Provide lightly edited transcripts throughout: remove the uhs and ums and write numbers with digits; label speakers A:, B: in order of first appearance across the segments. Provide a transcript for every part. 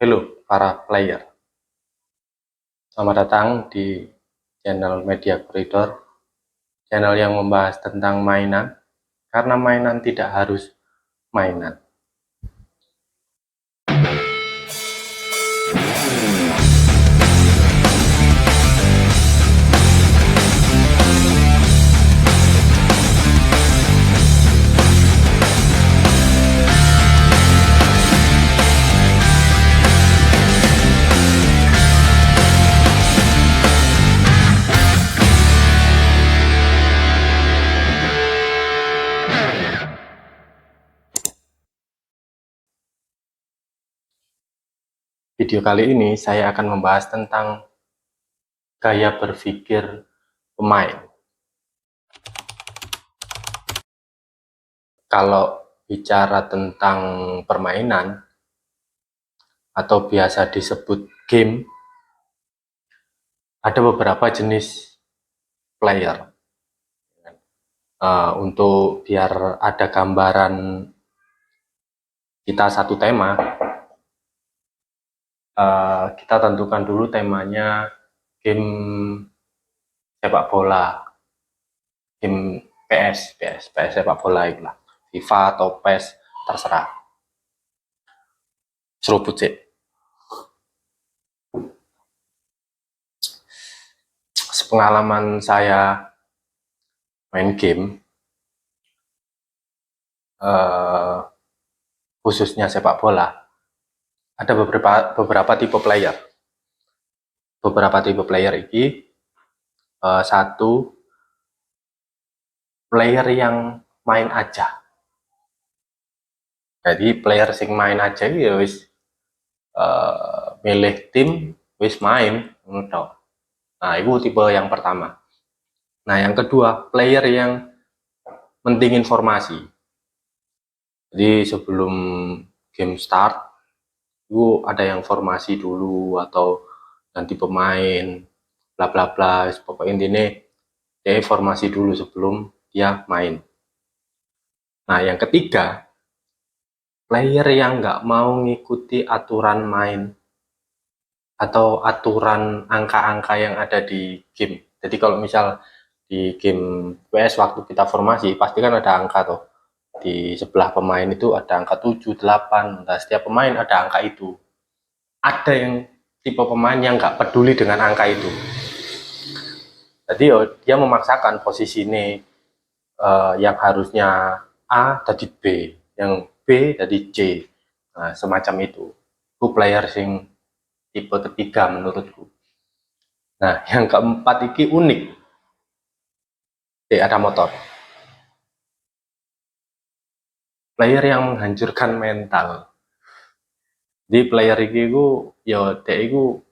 A: Halo para player, selamat datang di channel Media Koridor, channel yang membahas tentang mainan, karena mainan tidak harus mainan. Video kali ini saya akan membahas tentang gaya berpikir pemain. Kalau bicara tentang permainan atau biasa disebut game, ada beberapa jenis player. Untuk biar ada gambaran kita satu tema, kita tentukan dulu temanya game sepak bola, game PS sepak bola itulah, FIFA atau PES terserah. Seruput sih. Sepengalaman saya main game, khususnya sepak bola, ada beberapa tipe player. Beberapa tipe player ini, satu, player yang main aja. Jadi player sing main aja ya wis milih tim wis main ngono. Nah, itu tipe yang pertama. Nah, yang kedua, player yang penting informasi. Jadi sebelum game start, itu ada yang formasi dulu atau ganti pemain, bla bla bla. Pokoknya intinya dia informasi dulu sebelum dia main. Nah, yang ketiga, player yang nggak mau ngikuti aturan main atau aturan angka-angka yang ada di game. Jadi kalau misal di game PS waktu kita formasi, pasti kan ada angka tuh. Di sebelah pemain itu ada angka 7, 8, nah setiap pemain ada angka itu. Ada yang tipe pemain yang nggak peduli dengan angka itu. Jadi dia memaksakan posisi ini yang harusnya A jadi B, yang B jadi C. Nah, semacam itu. Itu player sing tipe ketiga menurutku. Nah, yang keempat ini unik. Ada motor. Player yang menghancurkan mental. Di player ini ya dia itu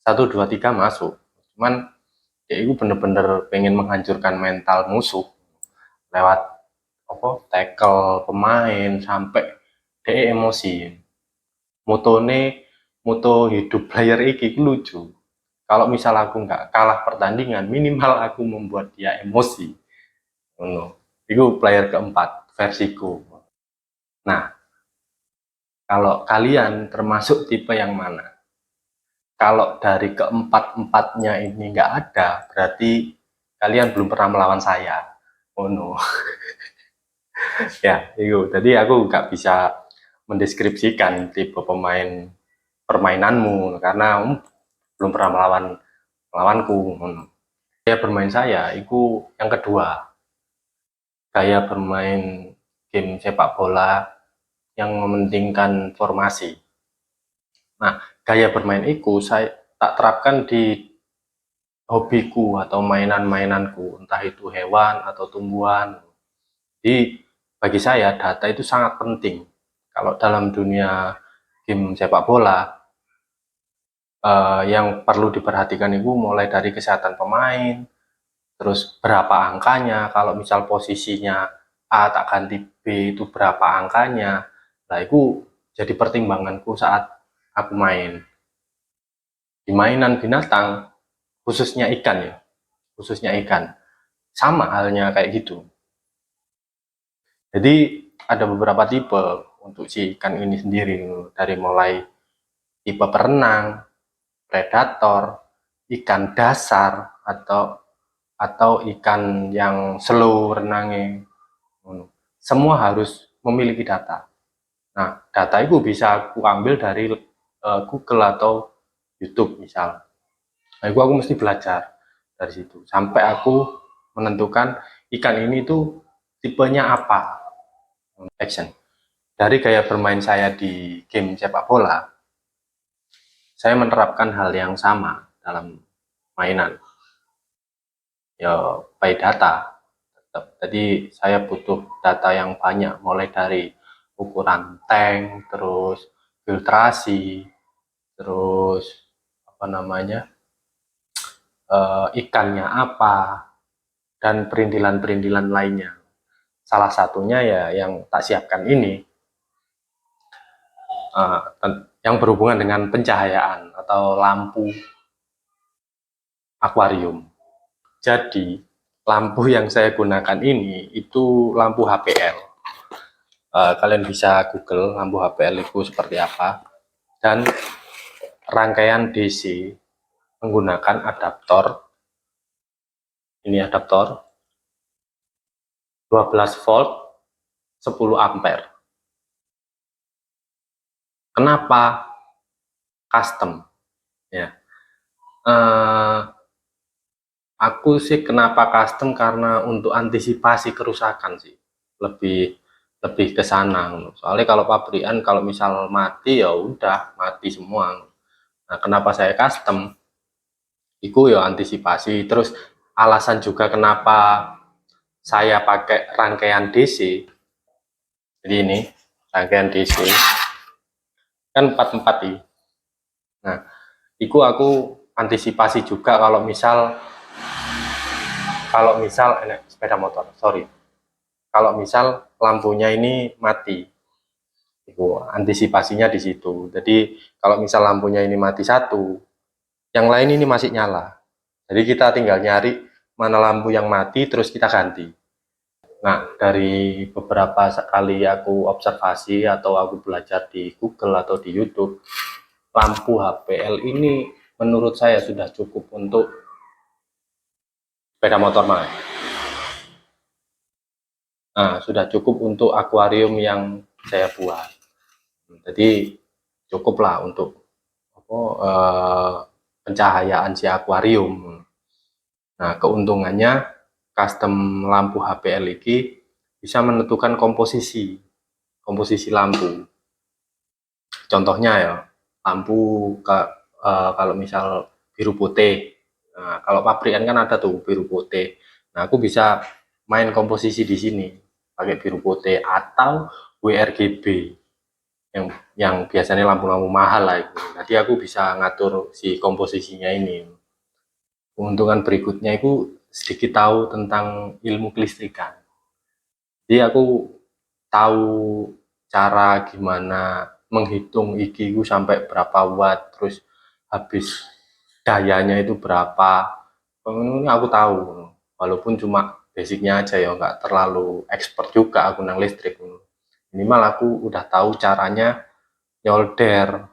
A: 1, 2, 3 masuk. Cuman dia itu bener-bener pengen menghancurkan mental musuh lewat tackle pemain sampai dia emosi. Moto hidup player ini lucu. Kalau misal aku nggak kalah pertandingan, minimal aku membuat dia emosi. Itu player keempat versiku. Nah, kalau kalian termasuk tipe yang mana? Kalau dari keempat-empatnya ini nggak ada, berarti kalian belum pernah melawan saya. Oh no. Ya, itu. Jadi aku nggak bisa mendeskripsikan tipe permainanmu karena belum pernah melawanku. Gaya bermain saya itu yang kedua, gaya bermain game sepak bola yang mementingkan formasi. Nah, gaya bermain itu saya tak terapkan di hobiku atau mainan-mainanku, entah itu hewan atau tumbuhan. Jadi bagi saya data itu sangat penting. Kalau dalam dunia game sepak bola, yang perlu diperhatikan itu mulai dari kesehatan pemain, terus berapa angkanya, kalau misal posisinya A tak ganti B itu berapa angkanya. Nah, itu jadi pertimbanganku saat aku main. Di mainan binatang, khususnya ikan ya, khususnya ikan, sama halnya kayak gitu. Jadi ada beberapa tipe untuk si ikan ini sendiri, dari mulai tipe perenang, predator, ikan dasar, atau ikan yang slow renangnya. Semua harus memiliki data. Nah, data itu bisa aku ambil dari Google atau YouTube misal. Nah, itu aku mesti belajar dari situ sampai aku menentukan ikan ini tuh tipenya apa. Action. Dari gaya bermain saya di game sepak bola, saya menerapkan hal yang sama dalam mainan. Ya, by data. Jadi saya butuh data yang banyak, mulai dari ukuran tank, terus filtrasi, terus apa namanya, ikannya apa, dan perintilan-perintilan lainnya. Salah satunya ya yang tak siapkan ini, yang berhubungan dengan pencahayaan atau lampu akuarium. Jadi lampu yang saya gunakan ini itu lampu HPL. Kalian bisa Google lampu HPL itu seperti apa, dan rangkaian DC menggunakan adaptor. Ini adaptor 12 volt 10 ampere. Kenapa custom? Ya, aku sih kenapa custom karena untuk antisipasi kerusakan sih, lebih lebih ke sana. Soalnya kalau pabrikan kalau misal mati ya udah mati semua. Nah, kenapa saya custom? Itu ya antisipasi. Terus alasan juga kenapa saya pakai rangkaian DC. Jadi ini rangkaian DC kan 44 ini. Nah, itu aku antisipasi juga kalau misal sepeda motor, sorry. Kalau misal lampunya ini mati, itu antisipasinya di situ. Jadi kalau misal lampunya ini mati satu, yang lain ini masih nyala. Jadi kita tinggal nyari mana lampu yang mati, terus kita ganti. Nah, dari beberapa kali aku observasi atau aku belajar di Google atau di YouTube, lampu HPL ini menurut saya sudah cukup untuk sepeda motor main. Nah, sudah cukup untuk akuarium yang saya buat. Jadi cukuplah untuk pencahayaan si akuarium. Nah, keuntungannya custom lampu HPL ini bisa menentukan komposisi lampu. Contohnya ya, lampu kalau misal biru putih. Nah, kalau pabrikan kan ada tuh biru putih. Nah, aku bisa main komposisi di sini pakai biru putih atau WRGB yang biasanya lampu-lampu mahal lah itu. Nanti aku bisa ngatur si komposisinya ini. Keuntungan berikutnya itu sedikit tahu tentang ilmu kelistrikan. Jadi aku tahu cara gimana menghitung iki ku sampai berapa watt, terus habis dayanya itu berapa. Ini aku tahu, walaupun cuma basicnya aja ya, nggak terlalu expert juga aku nang listrik. Minimal aku udah tahu caranya nyolder,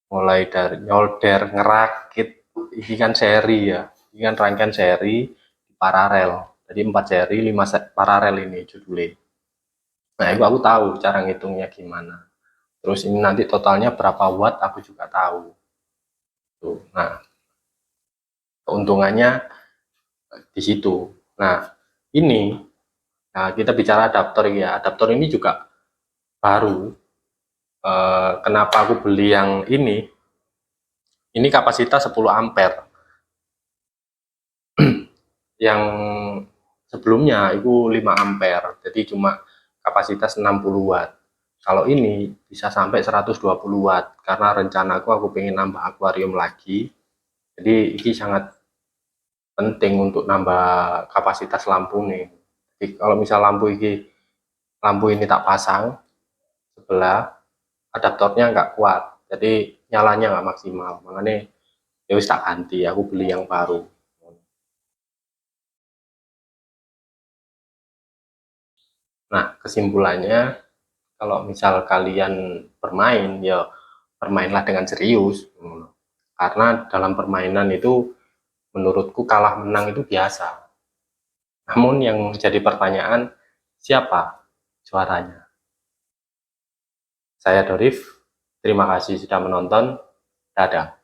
A: mulai dari nyolder, ngerakit. Ini kan seri ya, ini kan rangkaian seri paralel. Jadi 4 seri 5 paralel ini judulnya. Nah, itu aku tahu cara ngitungnya gimana. Terus ini nanti totalnya berapa watt aku juga tahu. Tuh. Nah, keuntungannya di situ. Nah, ini kita bicara adaptor ya. Adaptor ini juga baru. Kenapa aku beli yang ini? Ini kapasitas 10 ampere. Yang sebelumnya itu 5 ampere. Jadi cuma kapasitas 60 watt. Kalau ini bisa sampai 120 watt karena rencanaku aku pengen nambah akuarium lagi. Jadi ini sangat penting untuk nambah kapasitas lampu nih. Jadi kalau misal lampu ini tak pasang sebelah, adaptornya nggak kuat, jadi nyalanya nggak maksimal. Makanya ya wis tak ganti, aku beli yang baru. Nah, kesimpulannya kalau misal kalian bermain ya bermainlah dengan serius. Karena dalam permainan itu menurutku kalah menang itu biasa. Namun yang jadi pertanyaan, siapa juaranya? Saya Dorif, terima kasih sudah menonton. Dadah.